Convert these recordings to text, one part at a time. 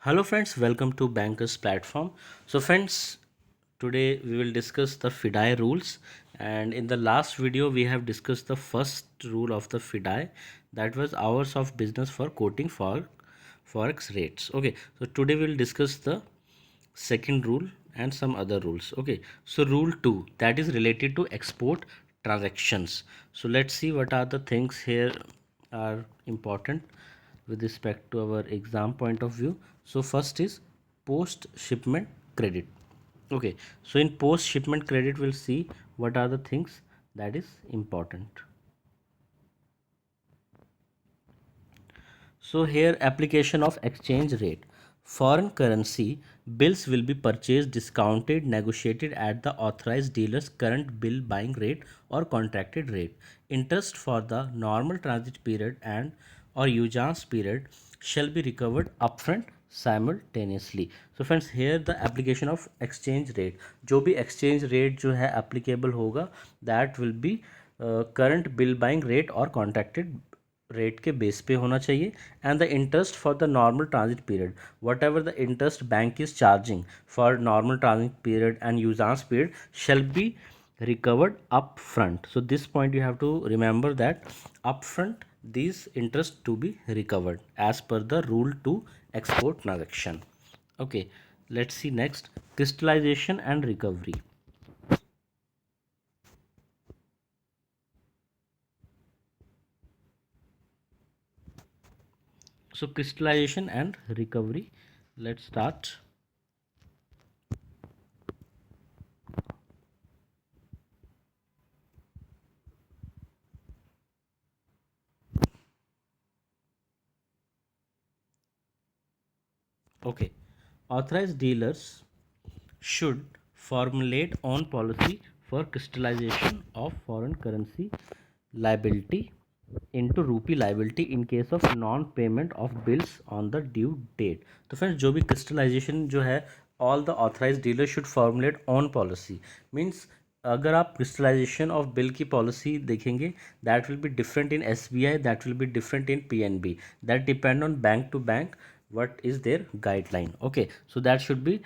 Hello friends, welcome to Bankers platform. So friends, today we will discuss the Fedai rules, and in the last video we have discussed the first rule of the Fedai, that was hours of business for quoting for forex rates. Okay, so today we will discuss the second rule and some other rules. Okay, so rule 2, that is related to export transactions. So let's see what are the things here are important with respect to our exam point of view. So first is post shipment credit. Okay, so in post shipment credit we'll see what are the things that is important. So here application of exchange rate. Foreign currency bills will be purchased, discounted, negotiated at the authorized dealer's current bill buying rate or contracted rate. Interest for the normal transit period and or usance period shall be recovered upfront simultaneously. So friends, here the application of exchange rate, जो भी exchange rate जो है applicable होगा, that will be current bill buying rate और contracted rate के base पे होना चाहिए. And the interest for the normal transit period, whatever the interest bank is charging for normal transit period and usance period shall be recovered upfront. So this point you have to remember that upfront these interest to be recovered as per the rule to export transaction. Okay, let's see next, crystallization and recovery. So crystallization and recovery, let's start. Okay, authorized dealers should formulate own policy for crystallization of foreign currency liability into rupee liability in case of non payment of bills on the due date. तो friends, जो भी crystallization जो है, all the authorized dealers should formulate own policy. Means अगर आप crystallization of bill की policy देखेंगे, that will be different in SBI, that will be different in PNB, that depend on bank to bank what is their guideline. Okay, so that should be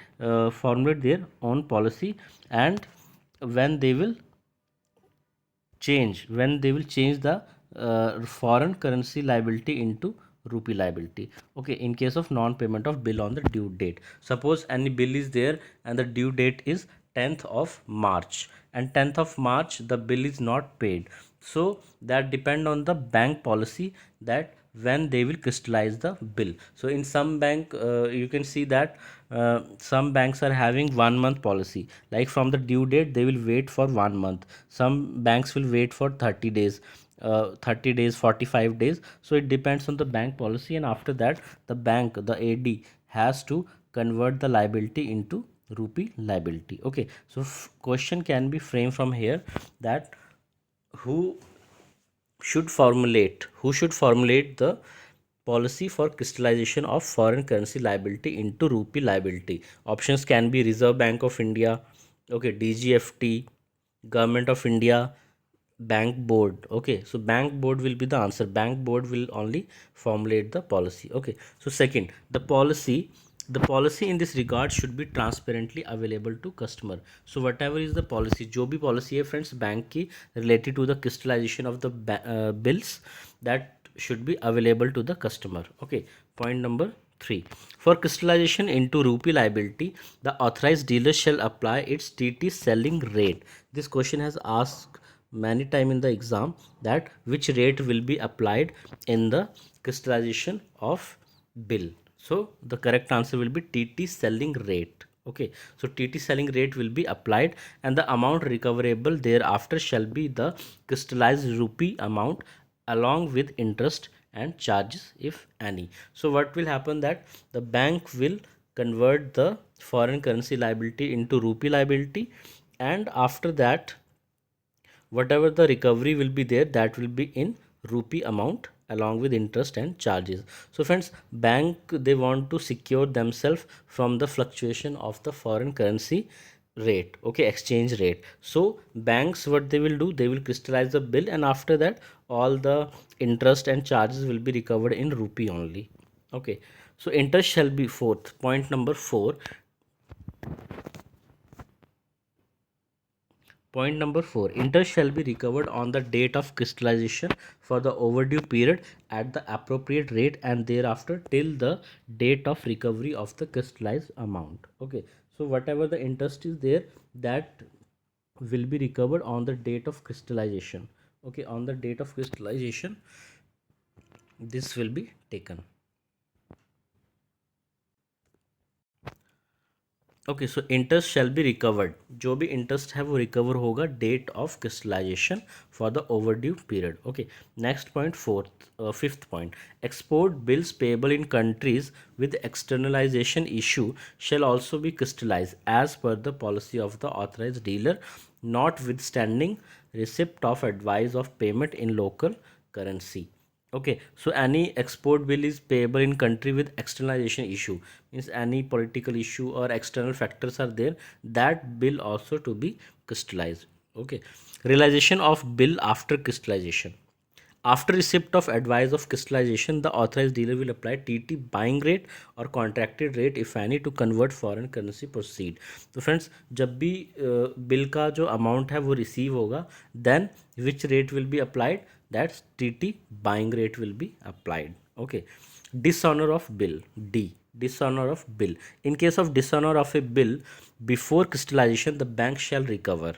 formulate their own policy. And when they will change the foreign currency liability into rupee liability. Okay, in case of non payment of bill on the due date, suppose any bill is there and the due date is 10th of March, and 10th of March the bill is not paid, so that depend on the bank policy that when they will crystallize the bill. So in some bank, you can see that some banks are having 1 month policy, like from the due date they will wait for 1 month. Some banks will wait for 30 days, 30 days, 45 days. So it depends on the bank policy, and after that the AD has to convert the liability into rupee liability. Okay, so question can be framed from here that who who should formulate the policy for crystallization of foreign currency liability into rupee liability. Options can be Reserve Bank of India, okay, DGFT, Government of India, Bank Board. Okay, so Bank Board will be the answer. Bank Board will only formulate the policy. Okay, so second, the policy in this regard should be transparently available to customer. So whatever is the policy, जो भी policy है friends bank की related to the crystallization of the bills, that should be available to the customer. Okay, point number 3, for crystallization into rupee liability, the authorized dealer shall apply its TT selling rate. This question has asked many time in the exam, that which rate will be applied in the crystallization of bill. So the correct answer will be TT selling rate. Okay, so TT selling rate will be applied, and the amount recoverable thereafter shall be the crystallized rupee amount along with interest and charges if any. So what will happen, that the bank will convert the foreign currency liability into rupee liability, and after that whatever the recovery will be there, that will be in rupee amount along with interest and charges. So friends, bank they want to secure themselves from the fluctuation of the foreign currency rate, okay, exchange rate. So banks, what they will do, they will crystallize the bill, and after that all the interest and charges will be recovered in rupee only. Okay, so interest shall be fourth point number 4. Point number 4. Interest shall be recovered on the date of crystallization for the overdue period at the appropriate rate and thereafter till the date of recovery of the crystallized amount. Okay. So whatever the interest is there, that will be recovered on the date of crystallization. Okay. On the date of crystallization, this will be taken. Okay, so interest shall be recovered, जो भी interest है वो recover होगा date of crystallization for the overdue period. Okay, next point fifth point. Export bills payable in countries with externalization issue shall also be crystallized as per the policy of the authorized dealer, notwithstanding receipt of advice of payment in local currency. Okay, so any export bill is payable in country with externalization issue, means any political issue or external factors are there, that bill also to be crystallized. Okay, realization of bill after crystallization. After receipt of advice of crystallization, the authorized dealer will apply TT buying rate or contracted rate if any to convert foreign currency proceed. तो friends, जब भी bill का जो amount है वो receive होगा, then which rate will be applied, that's TT buying rate will be applied. Okay, dishonor of bill. D, dishonor of bill. In case of dishonor of a bill before crystallization, the bank shall recover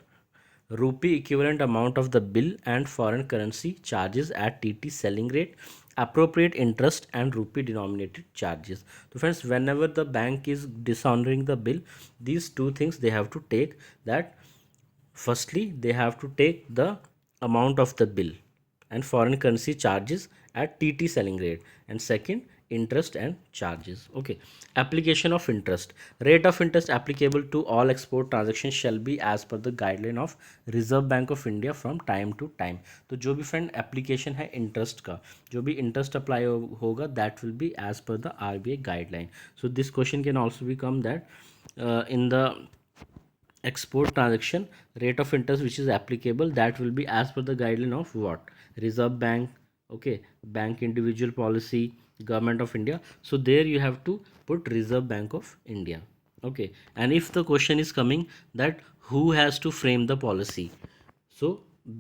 rupee equivalent amount of the bill and foreign currency charges at TT selling rate, appropriate interest and rupee denominated charges. So friends, whenever the bank is dishonoring the bill, these two things they have to take. That firstly they have to take the amount of the bill and foreign currency charges at TT selling rate, and second, interest and charges. Okay, application of interest. Rate of interest applicable to all export transactions shall be as per the guideline of Reserve Bank of India from time to time. तो जो भी friend application है interest का, जो भी interest apply होगा, that will be as per the RBI guideline. So this question can also be come that in the export transaction, rate of interest which is applicable, that will be as per the guideline of what? Reserve Bank. Okay, bank individual policy, government of India. So there you have to put Reserve Bank of India. Okay, and if the question is coming that who has to frame the policy, so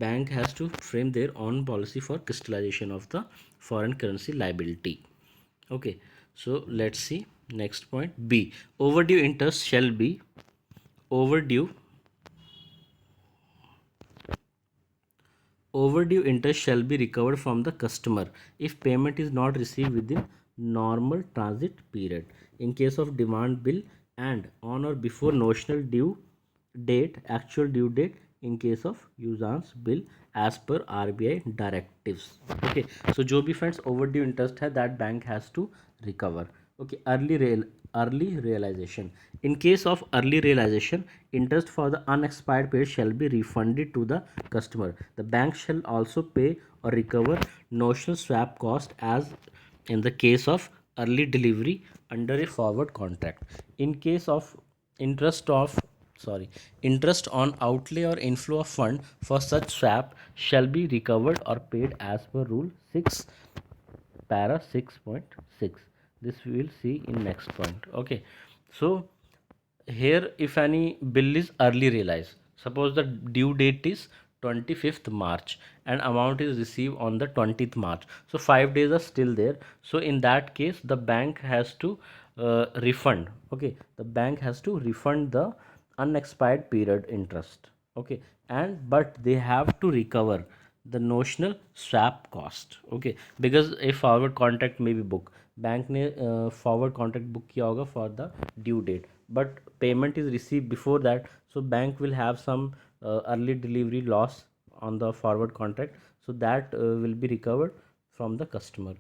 bank has to frame their own policy for crystallization of the foreign currency liability. Okay, so let's see next point. B, overdue interest shall be overdue overdue interest shall be recovered from the customer if payment is not received within normal transit period. In case of demand bill and on or before notional due date, actual due date in case of usance bill as per RBI directives. Okay, so जो भी friends overdue interest है, that bank has to recover. Okay, early realization. In case of early realization, interest for the unexpired period shall be refunded to the customer. The bank shall also pay or recover notional swap cost as in the case of early delivery under a forward contract. In case of interest of interest on outlay or inflow of fund for such swap shall be recovered or paid as per rule 6 para 6.6. This we will see in next point. Okay, so here if any bill is early realized, suppose the due date is 25th March and amount is received on the 20th March, so 5 days are still there. So in that case the bank has to refund. Okay, the bank has to refund the unexpired period interest. Okay, and but they have to recover the notional swap cost. Okay, because a forward contract may be book, bank ने forward contract book किया होगा for the due date, but payment is receive before that, so bank will have some early delivery loss on the forward contract, so that will be recovered from the customer.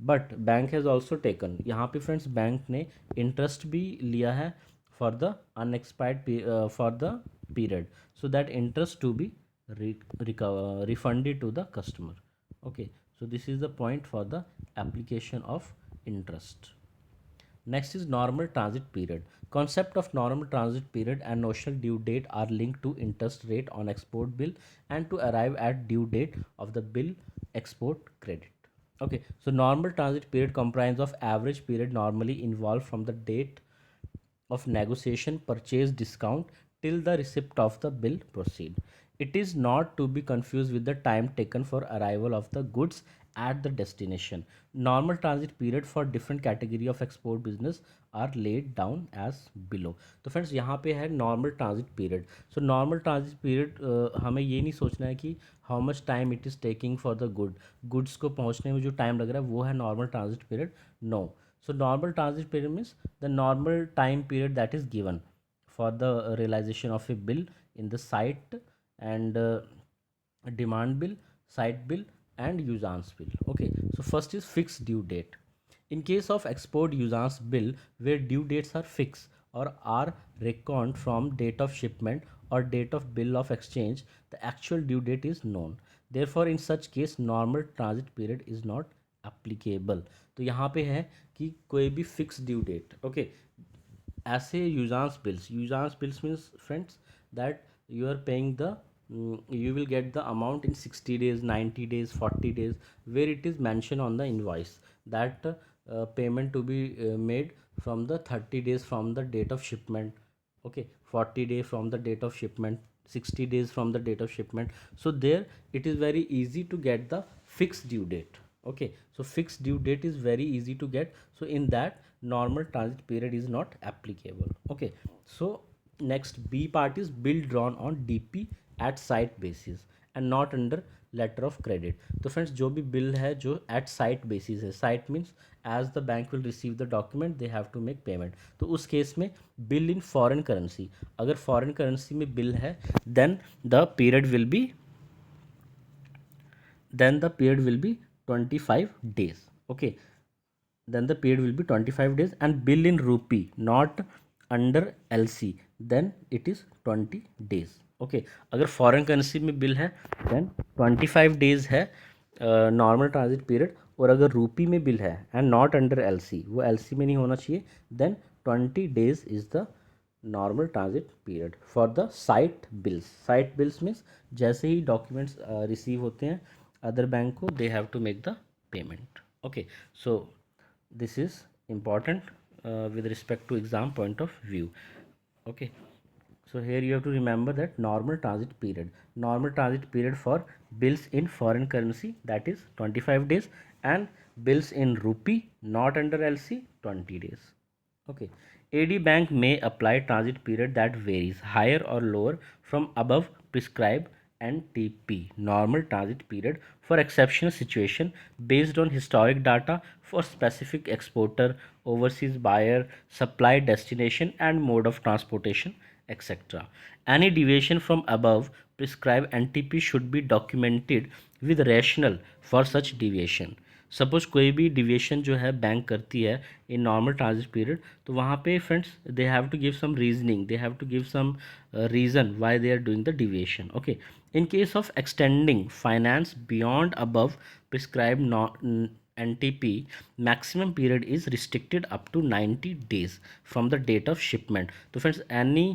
But bank has also taken, यहाँ पे friends bank ने interest भी लिया है for the unexpired for the period, so that interest to be refunded to the customer. Okay, so this is the point for the application of interest. Next is normal transit period. Concept of normal transit period and notional due date are linked to interest rate on export bill and to arrive at due date of the bill export credit. Okay, so normal transit period comprises of average period normally involved from the date of negotiation, purchase, discount till the receipt of the bill proceed. It is not to be confused with the time taken for arrival of the goods at the destination. Normal transit period for different category of export business are laid down as below. तो friends यहाँ पे है normal transit period. So normal transit period हमें ये नहीं सोचना है कि how much time it is taking for the goods को पहुँचने में जो टाइम लग रहा है वो है normal transit period. No. So normal transit period means the normal time period that is given for the realization of a bill in the site and demand bill, site bill and usance bill. Okay, so first is fixed due date. In case of export usance bill where due dates are fixed or are reckoned from date of shipment or date of bill of exchange, the actual due date is known. Therefore, in such case, normal transit period is not applicable. तो यहाँ पे है कि कोई भी fix due date. Okay, ऐसे usance bills means friends that you are paying the you will get the amount in 60 days, 90 days, 40 days, where it is mentioned on the invoice that payment to be made from the 30 days from the date of shipment. Okay, 40 days from the date of shipment, 60 days from the date of shipment. So there it is very easy to get the fixed due date. Okay, so fixed due date is very easy to get, so in that normal transit period is not applicable. Okay, so next B part is bill drawn on DP at site basis and not under letter of credit. तो friends जो भी bill है जो at sight basis है, sight means as the bank will receive the document they have to make payment. तो उस case में bill in foreign currency, अगर फॉरेन करेंसी में बिल है then the period will be then the period will be 25 days. Okay, then the period will be 25 days and bill in rupee not under LC then it is 20 days. Okay, अगर foreign currency में bill है then 25 days है normal transit period, और अगर rupee में bill है and not under LC, वो LC में नहीं होना चाहिए, then 20 days is the normal transit period for the sight bills. Sight bills means जैसे ही डॉक्यूमेंट्स रिसीव होते हैं other bank ko they have to make the payment. Okay, so this is important with respect to exam point of view. Okay, so here you have to remember that normal transit period for bills in foreign currency that is 25 days and bills in rupee not under LC 20 days. Okay, AD bank may apply transit period that varies higher or lower from above prescribed NTP normal transit period for exceptional situation based on historic data for specific exporter, overseas buyer, supply destination and mode of transportation, etc. Any deviation from above prescribed NTP should be documented with rationale for such deviation. Suppose कोई भी deviation जो है bank करती है in normal transit period, तो वहाँ पे friends they have to give some reasoning, they have to give some reason why they are doing the deviation. Okay, in case of extending finance beyond above prescribed NTP, maximum period is restricted up to 90 days from the date of shipment. So friends, any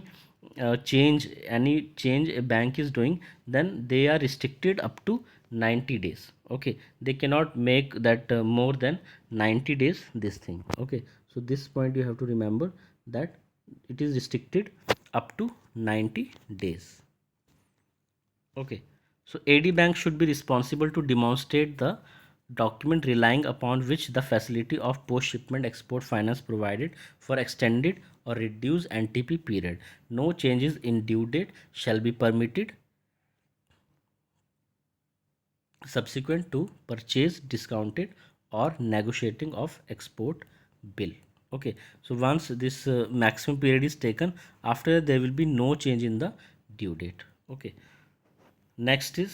change a bank is doing, then they are restricted up to 90 days. Okay, they cannot make that more than 90 days this thing. Okay, so this point you have to remember that it is restricted up to 90 days. Okay, so AD bank should be responsible to demonstrate the document relying upon which the facility of post shipment export finance provided for extended or reduced NTP period. No changes in due date shall be permitted subsequent to purchase, discounted or negotiating of export bill. Okay, so once this maximum period is taken, after there will be no change in the due date. Okay, next is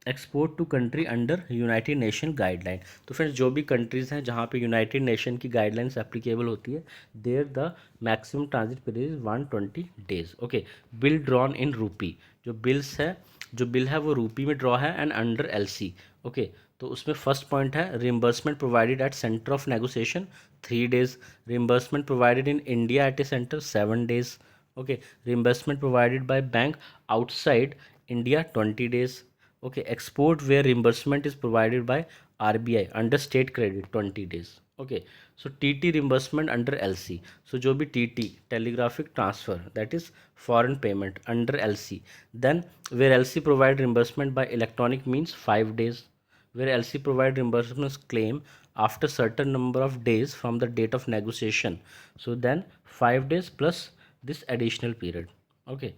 export to country under United Nation guideline. तो friends जो भी countries हैं जहाँ पे United Nation की guidelines applicable होती है, there the maximum transit period is 120 days. Okay, bill drawn in rupee, जो बिल है वो रूपी में ड्रॉ है एंड अंडर LC. ओके, तो उसमें फर्स्ट पॉइंट है reimbursement provided at centre of negotiation 3 days, reimbursement provided in India at A centre 7 days. Okay, reimbursement provided by bank outside India 20 days. Okay, export where reimbursement is provided by RBI under state credit 20 days. Okay, so TT reimbursement under LC. So जो भी TT telegraphic transfer, that is foreign payment under LC. Then where LC provide reimbursement by electronic means 5 days. Where LC provide reimbursement claim after certain number of days from the date of negotiation. So then 5 days plus this additional period. Okay.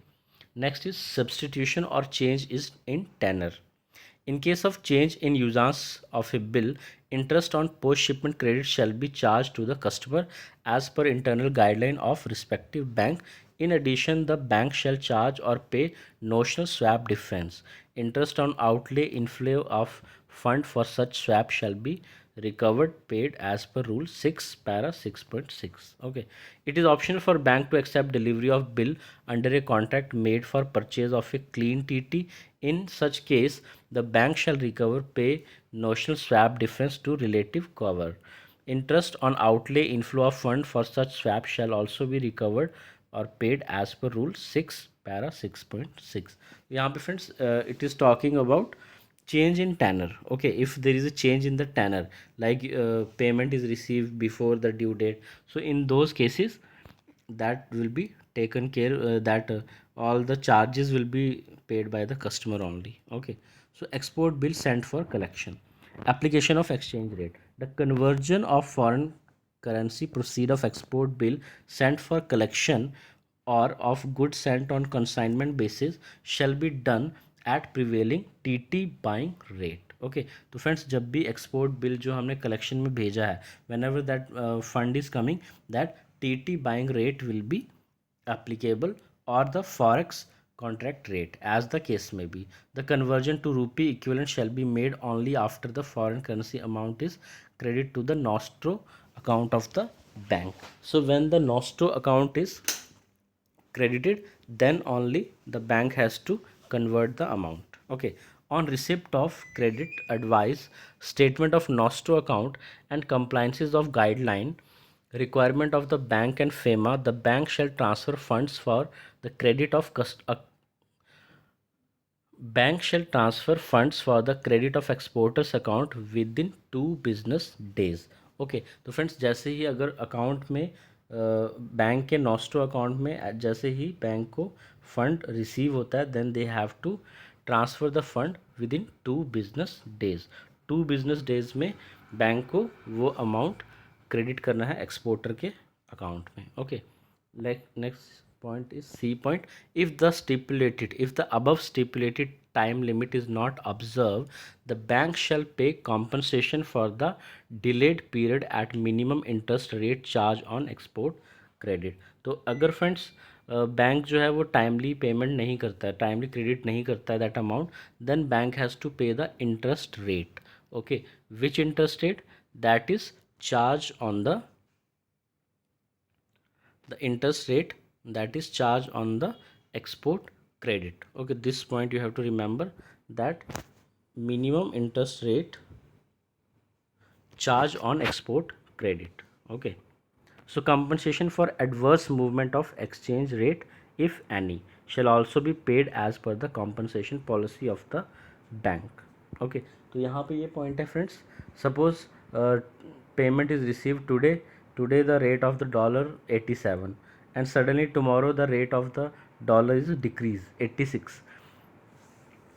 Next is substitution or change is in tenor. In case of change in usance of a bill, interest on post-shipment credit shall be charged to the customer as per internal guideline of respective bank. In addition, the bank shall charge or pay notional swap difference. Interest on outlay inflow of fund for such swap shall be recovered paid as per rule 6 para 6.6. Okay, it is optional for bank to accept delivery of bill under a contract made for purchase of a clean TT. In such case, the bank shall recover pay notional swap difference to relative cover. Interest on outlay inflow of fund for such swap shall also be recovered or paid as per rule 6 para 6.6. यहाँ पे friends it is talking about change in tenor. Okay, if there is a change in the tenor, like payment is received before the due date, so in those cases that will be taken care that all the charges will be paid by the customer only. Okay, so export bill sent for collection. Application of exchange rate. The conversion of foreign currency proceed of export bill sent for collection or of goods sent on consignment basis shall be done at prevailing TT buying rate. Okay, तो friends जब भी export bill जो हमने collection में भेजा है, when ever that fund is coming, that TT buying rate will be applicable or the forex contract rate as the case may be. The conversion to rupee equivalent shall be made only after the foreign currency amount is credited to the nostro account of the bank. So when the nostro account is credited, then only the bank has to convert the amount. Okay, on receipt of credit advice, statement of nostro account and compliances of guideline requirement of the bank and FEMA, the bank shall transfer funds for the credit of bank shall transfer funds for the credit of exporters account within 2 business days. Okay, तो friends जैसे ही अगर account में bank के nostro account में जैसे ही bank को fund receive होता है, then they have to transfer the fund within 2 business days. 2 business days में बैंक को वो अमाउंट क्रेडिट करना है एक्सपोर्टर के अकाउंट में. Okay, next point is C point. If the above stipulated time limit is not observed, the bank shall pay compensation for the delayed period at minimum interest rate charge on export credit. तो अगर friends bank जो है वो timely payment नहीं करता है, timely credit नहीं करता है that amount, then bank has to pay the interest rate. Okay, which interest rate? That is charge on the interest rate that is charged on the export credit. Okay, this point you have to remember, that minimum interest rate charged on export credit. Okay, so compensation for adverse movement of exchange rate, if any, shall also be paid as per the compensation policy of the bank. Okay, तो यहाँ पे ये point है friends. Suppose payment is received today the rate of the dollar 87, and suddenly tomorrow the rate of the dollar is decreased 86.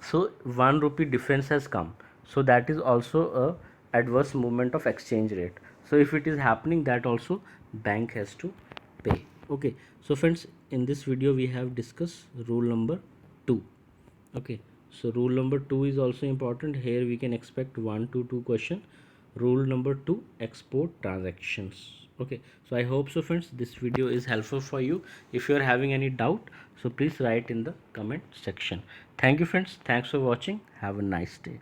So 1 rupee difference has come, so that is also a adverse movement of exchange rate. So if it is happening, that also bank has to pay. Okay, so friends, in this video we have discussed rule number 2. Okay, so rule number 2 is also important. Here we can expect 1 to 2 question. Rule number 2, export transactions. Okay, so I hope so friends this video is helpful for you. If you are having any doubt, so please write in the comment section. Thank you friends, thanks for watching, have a nice day.